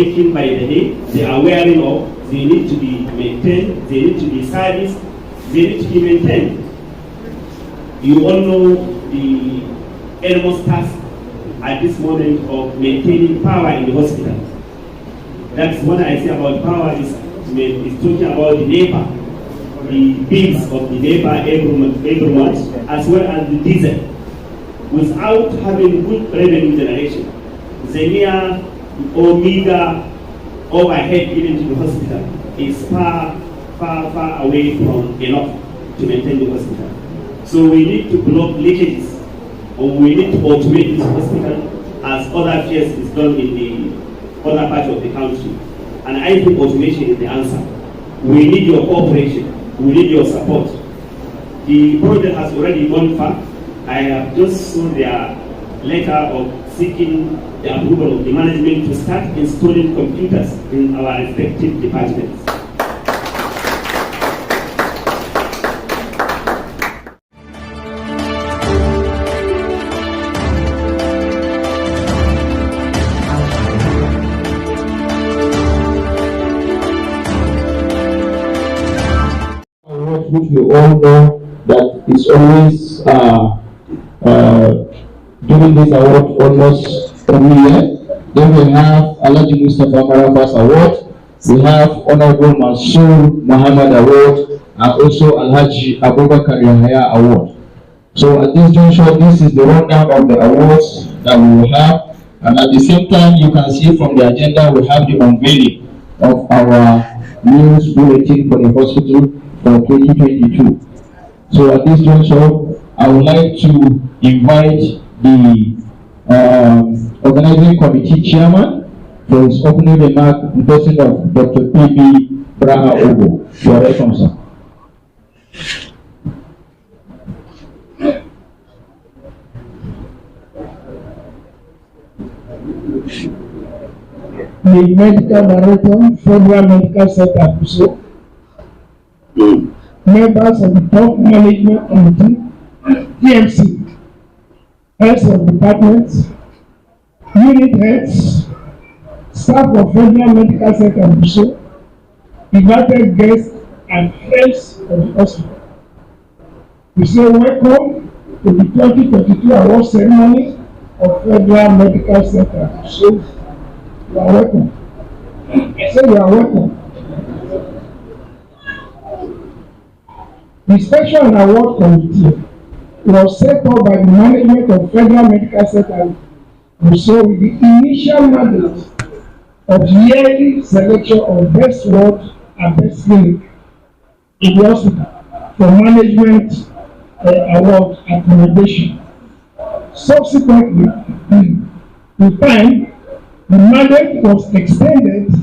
making by the day, they are wearing off, they need to be maintained, they need to be serviced, they need to be maintained. You all know the enormous task at this moment of maintaining power in the hospital. That's what I say about power is talking about the NEPA, the bills of the NEPA every month, as well as the diesel. Without having good revenue generation, the near or meager overhead given to the hospital is far away from enough to maintain the hospital. So we need to block leakages, or we need to automate this hospital as other affairs is done in the other parts of the country. And I think automation is the answer. We need your cooperation. We need your support. The project has already gone far. I have just saw their letter of seeking the approval of the management to start installing computers in our respective departments. Which we all know that is always giving this award almost every year. Then we have Alhaji Mustafa Marafa's award, we have Honorable Bello A Muhammad award, and also Alhaji Abubakar Yahya award. So at this juncture, this is the rundown of the awards that we will have, and at the same time, you can see from the agenda we have the unveiling of our news bulletin for the hospital for 2022. So at this juncture, I would like to invite the organizing committee chairman for his opening remark in person of Dr. P.B. Braha Ogo. You are welcome, sir. The medical director, Federal Medical Center, Gusau, members of the top management committee, TMC, heads of departments, unit heads, staff of Federal Medical Center, Gusau, invited guests and friends of the hospital. We say welcome to the 2022 award ceremony of Federal Medical Center, Gusau. You are welcome. I say you are welcome. The Special and Award Committee was set up by the management of Federal Medical Center Gusau with the initial mandate of yearly selection of best ward and best clinic in the hospital for management award and commendation. Subsequently, with time, the mandate was extended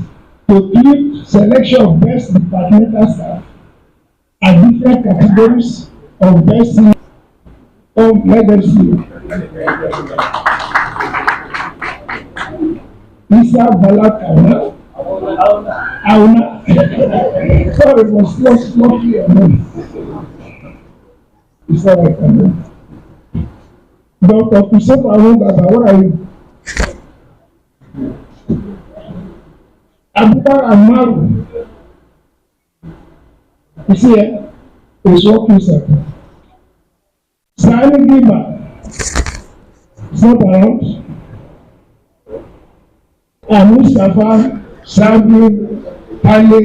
to include selection of best departmental staff and different categories of best legacy. Isa Balak Auna. Sorry, it was not clear. Isa Balak Auna. Dr. Kusep Awungaba, what are you? Abubakar Amaru. You see, it's working, sir. Sani Giba is not around. And Mustafa Sabi Pale.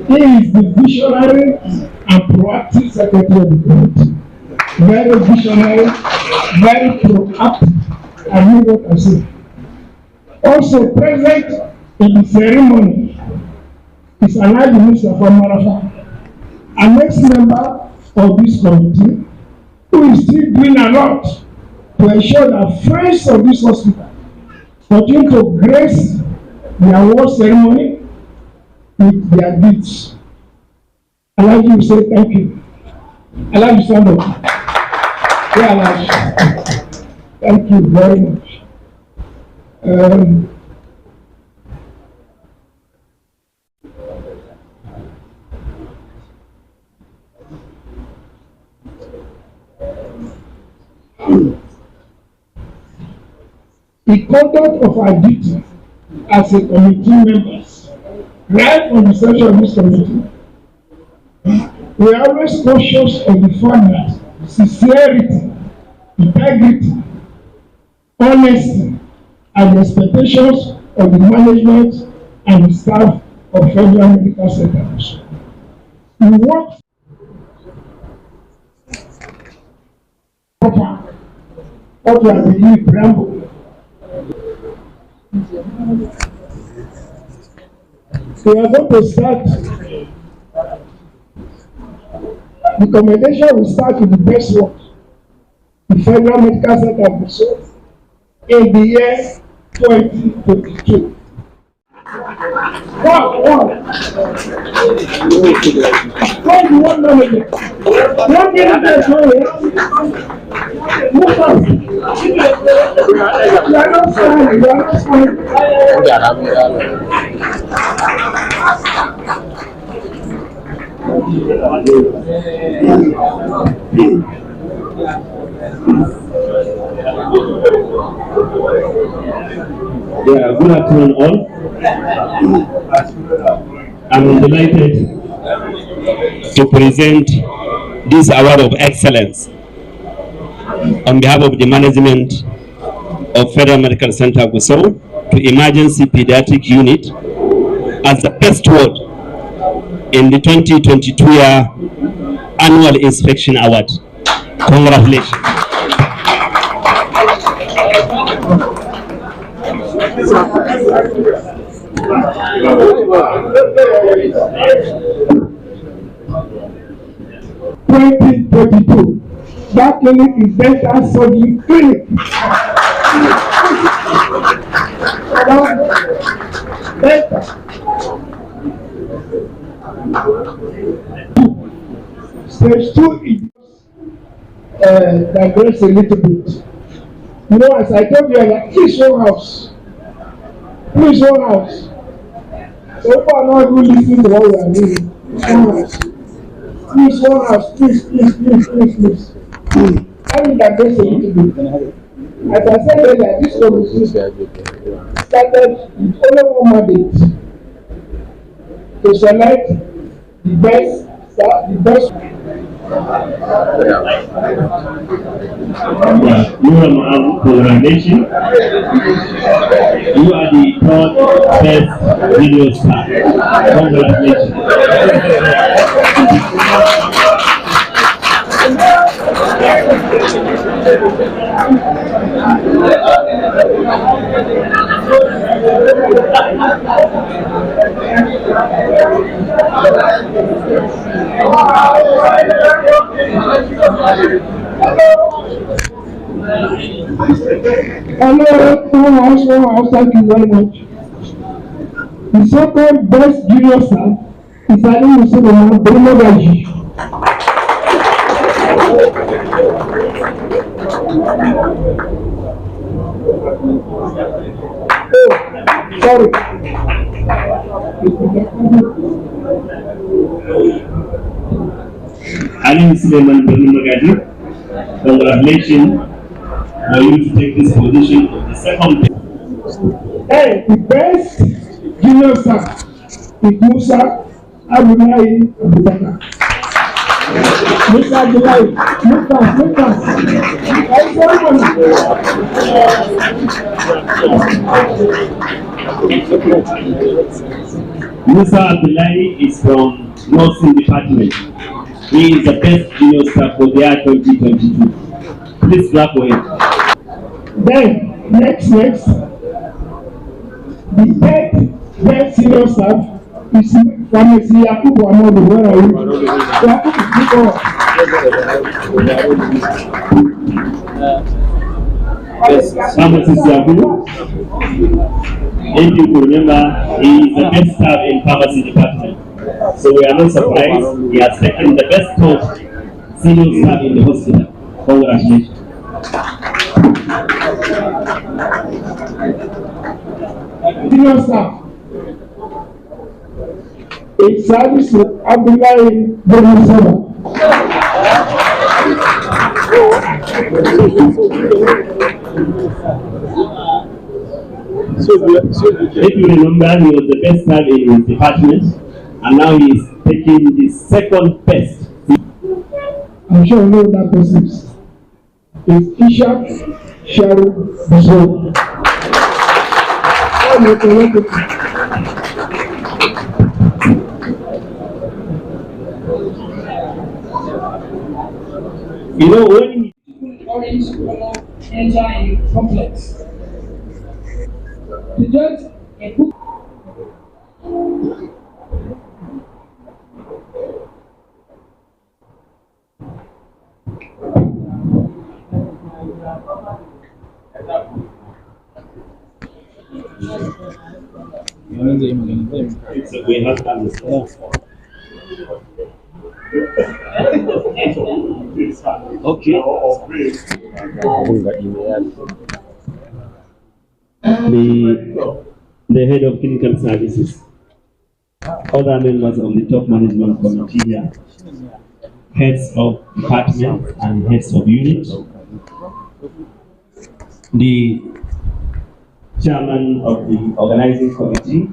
He is the visionary and proactive secretary of the committee. Very visionary, very proactive, and you know what I say. Also present in the ceremony is Alhaji Mustafa Marafa, a next member of this committee, who is still doing a lot to ensure that friends of this hospital continue to grace the award ceremony with their deeds. Alhaji will say thank you. Alhaji stand up. Yeah, Alhaji. Thank you very much. the conduct of our duty as a committee members, right from the session of this committee, we are always cautious of the fact that sincerity, integrity, honesty, and the expectations of the management and the staff of Federal Medical Center. We work proper what we have been doing preamble. We are going to start. The commendation will start with the best work the Federal Medical Center Gusau in the year 2022. Wow. Why do you want to know it? What did you guys know it? Move on. You are not fine. You are not fine. Yeah, good afternoon all. I'm delighted to present this award of excellence on behalf of the management of Federal Medical Center Gusau to Emergency Pediatric Unit as the best award in the 2022 year Annual Inspection Award. Congratulations. That clinic is dental surgery clinic. Stage 2 is digress a little bit. You know, as I told you, like, please one house. Please one house. So if I'm not really listening to what we are doing, one house. Please one house. Please. Let me digress a little bit. As I said earlier, this committee started with only one mandate to select the best. You are congratulations. You are the third best video star. Congratulations. Hello, thank you very much. The second best junior star is Ali Musulman Bello A Sorry. Ali Suleiman Bello, congratulations for you to take this position of the second. Hey, the best junior star is Musa Abdullahi Abubakar. Musa Abdullahi, look us. Musa Abdullahi is from Nursing Department. He is the best junior star for the year 2022. Please clap for him. Then, next, the third best senior staff is Pharmacy Yakubu Amadu. Where are you? Pharmacist Yakubu. If you could remember, he is the best staff in pharmacy department. So we are not surprised. He has taken the best top senior staff in the hospital. Congratulations. Senior staff. It's service to Abdullahi Bello. If you remember, he was the best star in his department, and now he is taking the second best. I'm sure you know that person is Isha Sharu Gusau. You know, when orange color enter in complex. To judge a book. we have to understand. Okay. The head of clinical services, other members of the top management committee here, heads of department and heads of unit, the chairman of the organizing committee,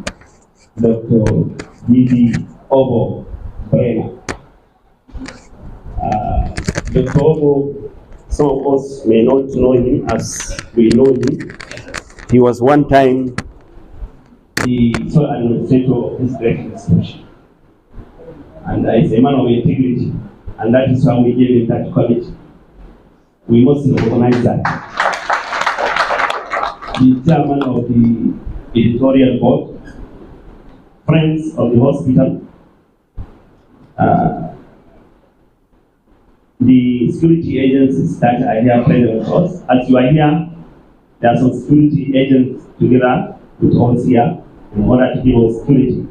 Dr. D.D. Obo Brena. Dr. Obo, some of us may not know him as we know him. He was one time the sole administrator of this great institution. And is a man of integrity, and that is why we gave him that committee. We must recognize that. The chairman of the editorial board, friends of the hospital, the security agencies that are here present with us. As you are here, there are some security agents together with us here in order to give us security.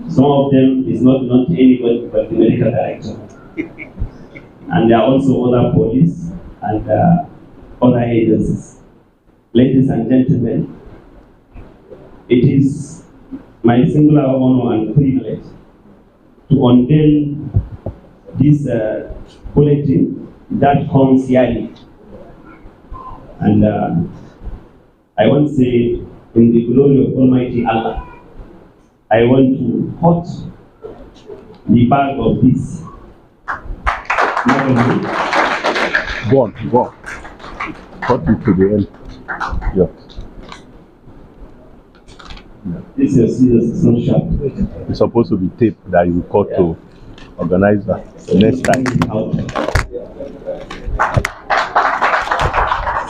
Some of them is not known to anybody but the medical director. And there are also other police and other agencies. Ladies and gentlemen, it is my singular honor and privilege to unveil this bulletin that comes yearly. And I want to say, in the glory of Almighty Allah, I want to cut the bag of this magazine. Go on. Cut it to the end. Yeah. This is your scissors, it's not sharp. It's supposed to be tape that you cut to organize that next time.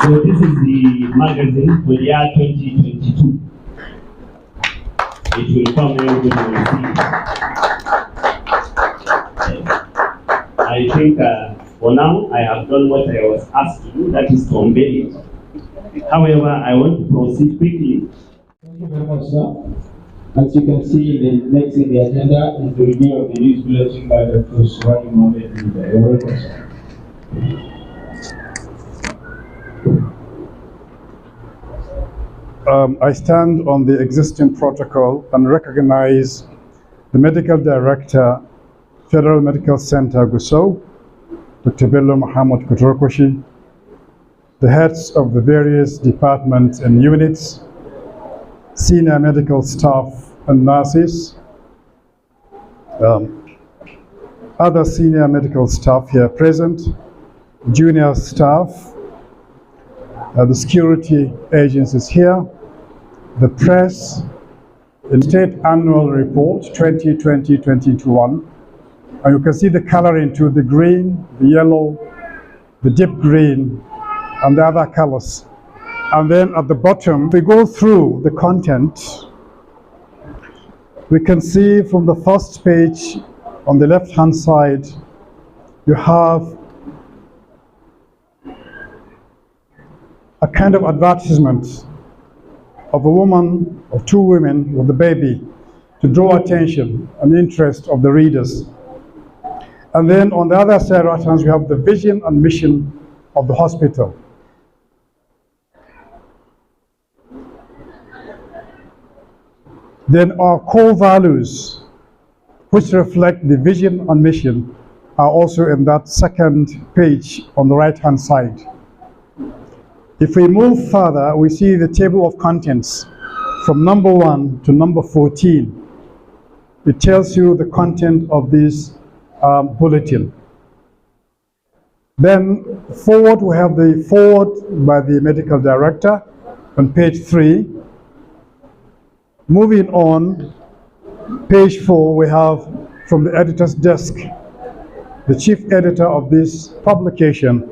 So this is the magazine for the year 2022. It will come, everybody will see it. I think for now I have done what I was asked to do, that is to unveil it. However, I want to proceed quickly. Thank you very much, sir. As you can see, the next in the agenda is the review of the news bulletin by Dr. Bello A Muhammad. You're welcome, sir. I stand on the existing protocol and recognize the Medical Director, Federal Medical Center, Gusau, Dr. Bello A Muhammad, kwatarkwashi, the heads of the various departments and units, senior medical staff and nurses, other senior medical staff here present, junior staff, the security agencies here, the press, the State Annual Report 2020-2021, and you can see the coloring to the green, the yellow, the deep green, and the other colors. And then at the bottom, we go through the content. We can see from the first page on the left-hand side, you have a kind of advertisement of a woman or two women with a baby to draw attention and interest of the readers. And then on the other side, right hand, we have the vision and mission of the hospital. Then our core values, which reflect the vision and mission, are also in that second page on the right-hand side. If we move further, we see the table of contents. from number 1 to number 14. It tells you the content of this bulletin. Then forward, we have the forward by the medical director on page 3. Moving on, page 4, we have from the editor's desk, the chief editor of this publication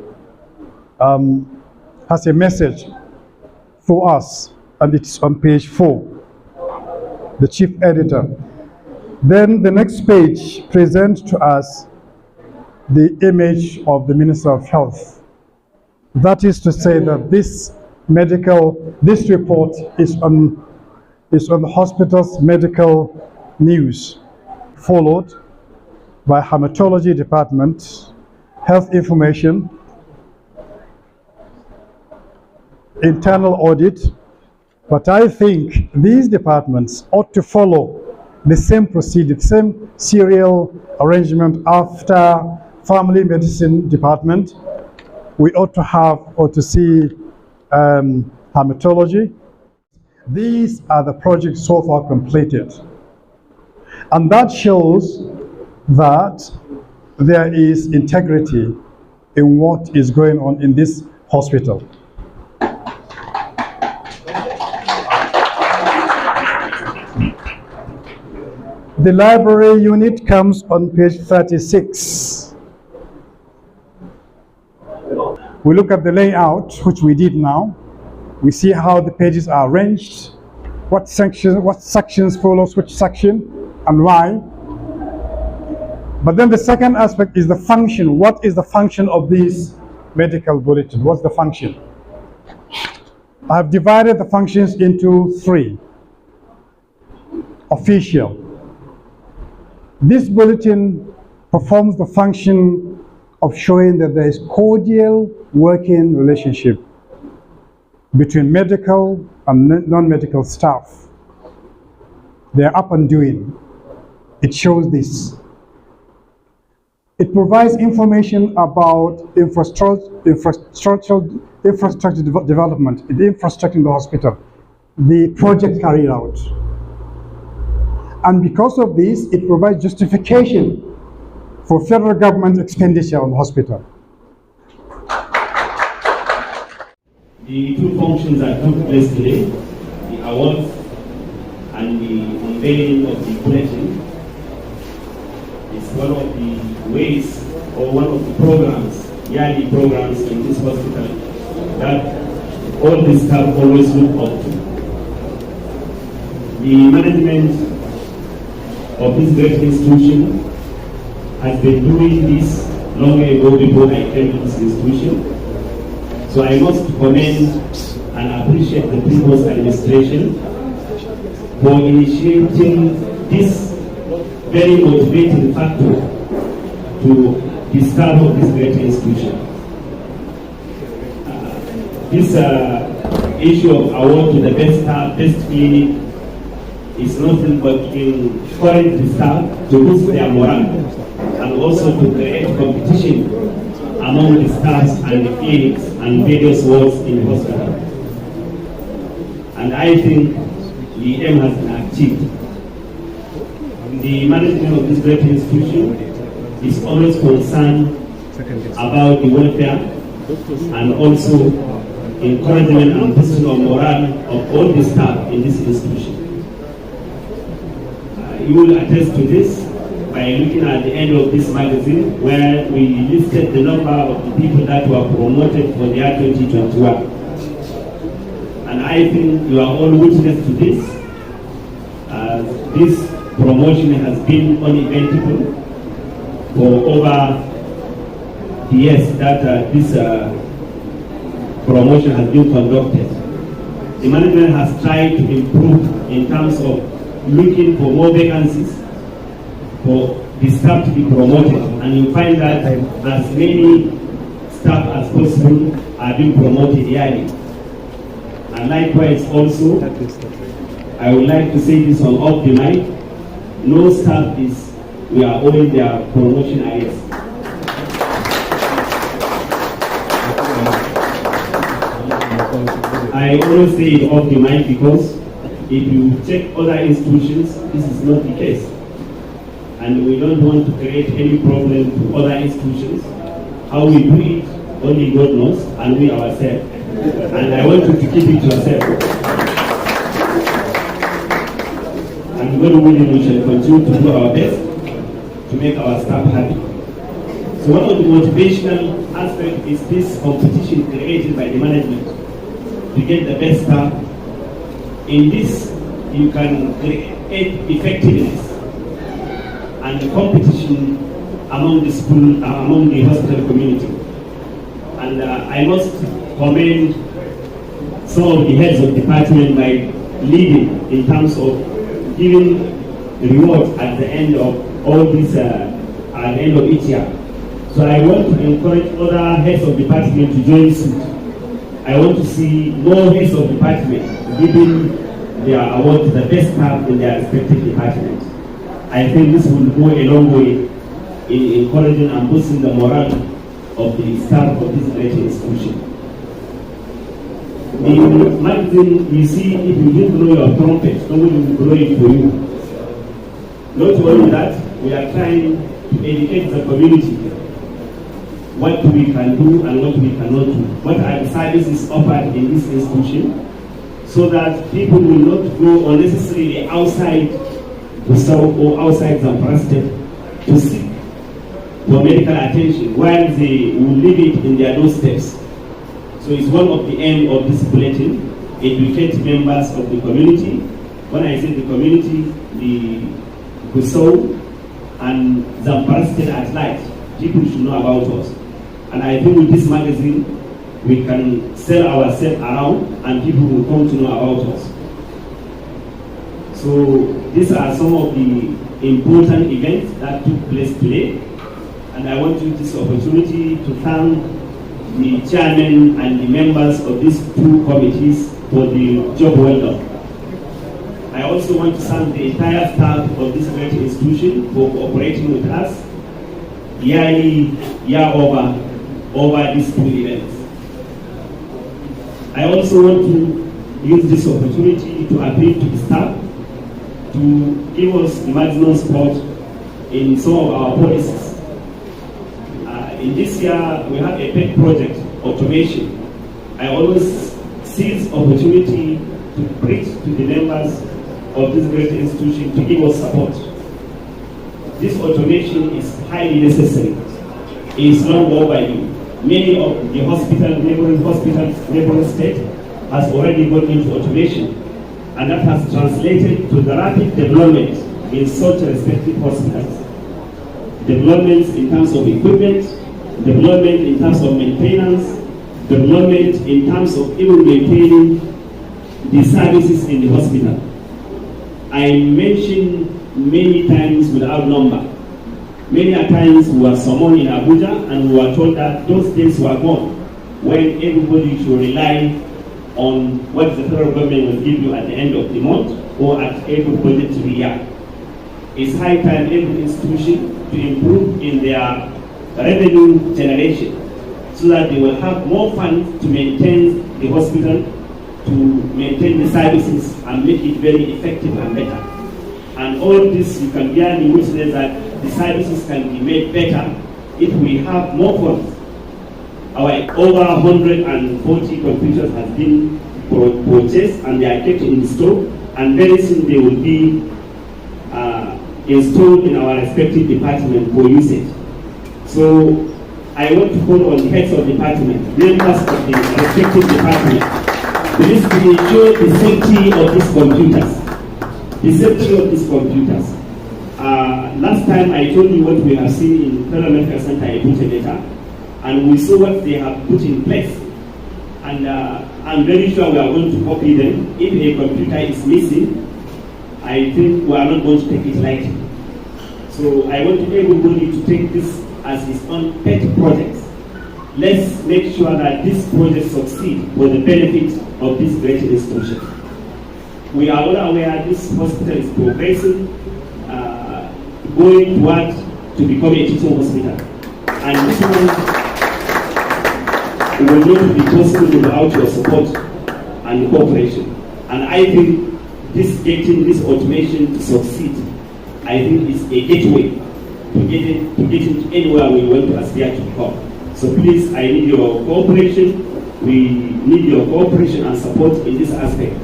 has a message for us, and it's on page 4, the chief editor. Then the next page presents to us the image of the Minister of Health. That is to say that this report is on the hospital's medical news, followed by hematology department, health information, internal audit. But I think these departments ought to follow the same procedure, the same serial arrangement after family medicine department. We ought to have or to see hematology. These are the projects so far completed. And that shows that there is integrity in what is going on in this hospital. The library unit comes on page 36. We look at the layout, which we did now. We see how the pages are arranged, what sections follows which section, and why. But then the second aspect is the function. What is the function of this medical bulletin? What's the function? I have divided the functions into 3. Official. This bulletin performs the function of showing that there is cordial working relationship between medical and non-medical staff. They are up and doing. It shows this. It provides information about infrastructure development, the infrastructure in the hospital, the project carried out. And because of this, it provides justification for federal government expenditure on the hospital. The 2 functions that took place today, the awards and the unveiling of the bulletin, is one of the ways or one of the programs, yearly programs in this hospital that all the staff always look up to. The management of this great institution has been doing this long ago before I came to this institution. So I must commend and appreciate the previous administration for initiating this very motivating factor to the staff of this great institution. This issue of award to the best staff, best clinic, is nothing but encourage the staff to boost their morale and also to create competition among the staffs and the clinics and various wards in the hospital. And I think the aim has been achieved. The management of this great institution is always concerned about the welfare and also encouragement and boosting of morale of all the staff in this institution. You will attest to this by looking at the end of this magazine where we listed the number of the people that were promoted for the year 2021. And I think you are all witness to this. This promotion has been uneventful for over the years that this promotion has been conducted. The management has tried to improve in terms of looking for more vacancies for the staff to be promoted, and you find that as many staff as possible are being promoted yearly. And likewise also, I would like to say this on off the mic, no staff we are owing their promotion arrears. I always say it off the mic because if you check other institutions, this is not the case. And we don't want to create any problem to other institutions. How we do it, only God knows, and we ourselves. And I want you to keep it to yourself. And God willing, we shall continue to do our best to make our staff happy. So one of the motivational aspects is this competition created by the management to get the best staff. In this, you can create effectiveness and the competition among the school, among the hospital community. And I must commend some of the heads of department by leading in terms of giving rewards at the end of all this, at the end of each year. So I want to encourage other heads of department to join suit. I want to see more heads of department giving their award to the best staff in their respective departments. I think this will go a long way in encouraging and boosting the morale of the staff of this great institution. The magazine, you see, if you didn't blow your trumpet, somebody will blow it for you. Not only that, we are trying to educate the community what we can do and what we cannot do. What are the services offered in this institution, so that people will not go unnecessarily outside Gusau or outside Zamfara State to seek for medical attention while they will leave it in their doorsteps. So it's one of the aim of this bulletin, educate members of the community. When I say the community, the Gusau and Zamfara State at large, people should know about us. And I think with this magazine, we can sell ourselves around and people will come to know about us. So these are some of the important events that took place today. And I want to use this opportunity to thank the chairman and the members of these two committees for the job well done. I also want to thank the entire staff of this great institution for cooperating with us yearly, over these two events. I also want to use this opportunity to appeal to the staff to give us maximum support in some of our policies. In this year, we have a pet project, automation. I always seize opportunity to preach to the members of this great institution to give us support. This automation is highly necessary. It is long overdue. Many of the neighboring state has already gone into automation, and that has translated to the rapid development in such respective hospitals. Developments in terms of equipment, development in terms of maintenance, development in terms of even maintaining the services in the hospital. I mentioned many times without number. Many a times we were summoned in Abuja and we were told that those days were gone when everybody should rely on what the federal government will give you at the end of the month or at every budgetary year. It's high time every institution to improve in their revenue generation so that they will have more funds to maintain the hospital, to maintain the services and make it very effective and better. And all this, you can bear the witness that the services can be made better if we have more funds. Our over 140 computers have been purchased and they are kept in stock, and very soon they will be installed in our respective department for usage. So I want to call on the heads of department, members of the respective department, please to ensure the safety of these computers. The safety of these computers. Last time I told you what we have seen in Federal Medical Center Abuja, and we saw what they have put in place. And I'm very sure we are going to copy them. If a computer is missing, I think we are not going to take it lightly. So I want everybody to take this as his own pet project. Let's make sure that this project succeeds for the benefit of this great institution. We are all aware this hospital is progressing, going towards to become a teaching hospital. And this one will not be possible without your support and cooperation. And I think getting this automation to succeed, I think is a gateway to get into anywhere we want to aspire to become. So please, I need your cooperation. We need your cooperation and support in this aspect.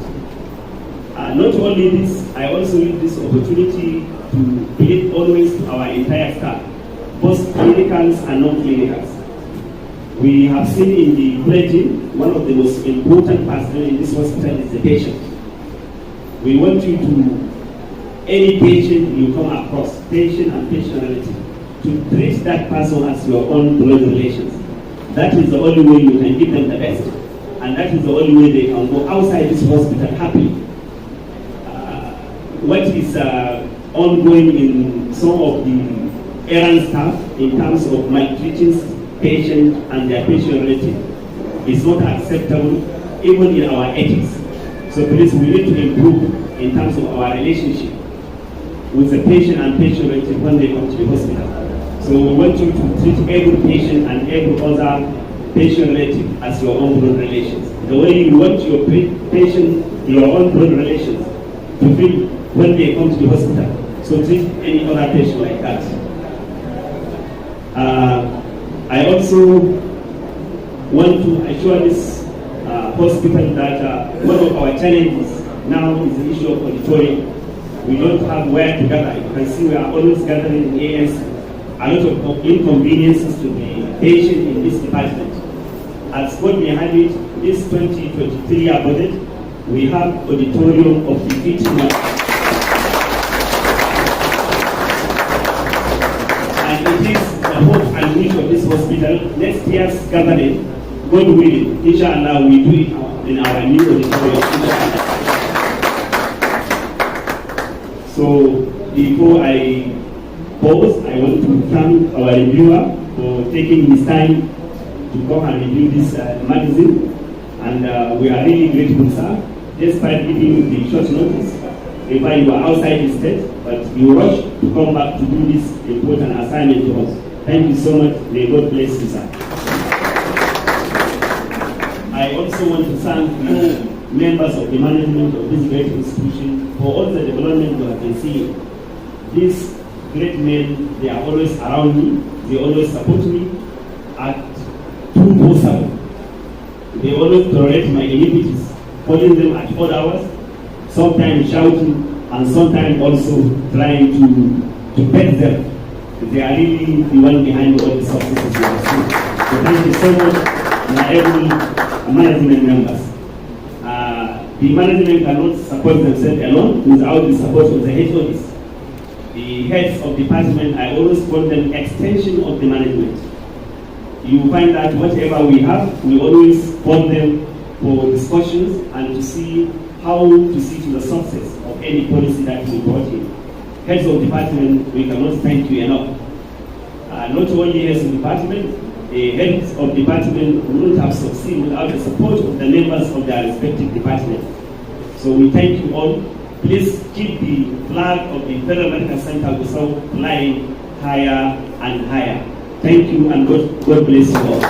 Not only this, I also need this opportunity to plead always to our entire staff, both clinicals and non-clinicals. We have seen in the pledging, one of the most important personnel in this hospital is the patient. We want you to, any patient you come across, patient and patient relative, to treat that person as your own blood relations. That is the only way you can give them the best. And that is the only way they can go outside this hospital happily. What is ongoing in some of the errand staff in terms of maltreating patients and their patient relative is not acceptable, even in our ethics. So please, we need to improve in terms of our relationship with the patient and patient relative when they come to the hospital. So we want you to treat every patient and every other patient relative as your own blood relations. The way you want your patient, your own blood relations, to feel when they come to the hospital. So treat any other patient like that. I also want to assure this hospital that one of our challenges now is the issue of auditorium. We don't have where to gather. You can see we are always gathering in AS. A lot of inconveniences to the patient in this department. As God may have it, this 2023 year budget, we have auditorium of 15 months. And it is the hope and wish of this hospital, next year's gathering, God willing, inshallah, we do it in our new auditorium. So before I pause, I want to thank our reviewer for taking his time to come and review this magazine. And we are really grateful, sir. Despite giving the short notice, if you were outside the state, but you rushed to come back to do this important assignment to us. Thank you so much. May God bless you, sir. I also want to thank you, members of the management of this great institution, for all the development you have been seeing. These great men, they are always around me. They always support me at 247. They always tolerate my iniquities, calling them at odd hours, sometimes shouting, and sometimes also trying to pet them. They are really the one behind all the successes we have seen. So thank you so much, my able management members. The management cannot support themselves alone without the support of the HODs. The heads of department, I always call them extension of the management. You find that whatever we have, we always call them for discussions and to see how to see to the success of any policy that we brought in. Heads of department, we cannot thank you enough. Not only heads of department, heads of department wouldn't have succeeded without the support of the members of their respective departments. So we thank you all. Please keep the flag of the Federal Medical Center Gusau flying higher and higher. Thank you, and God bless you all.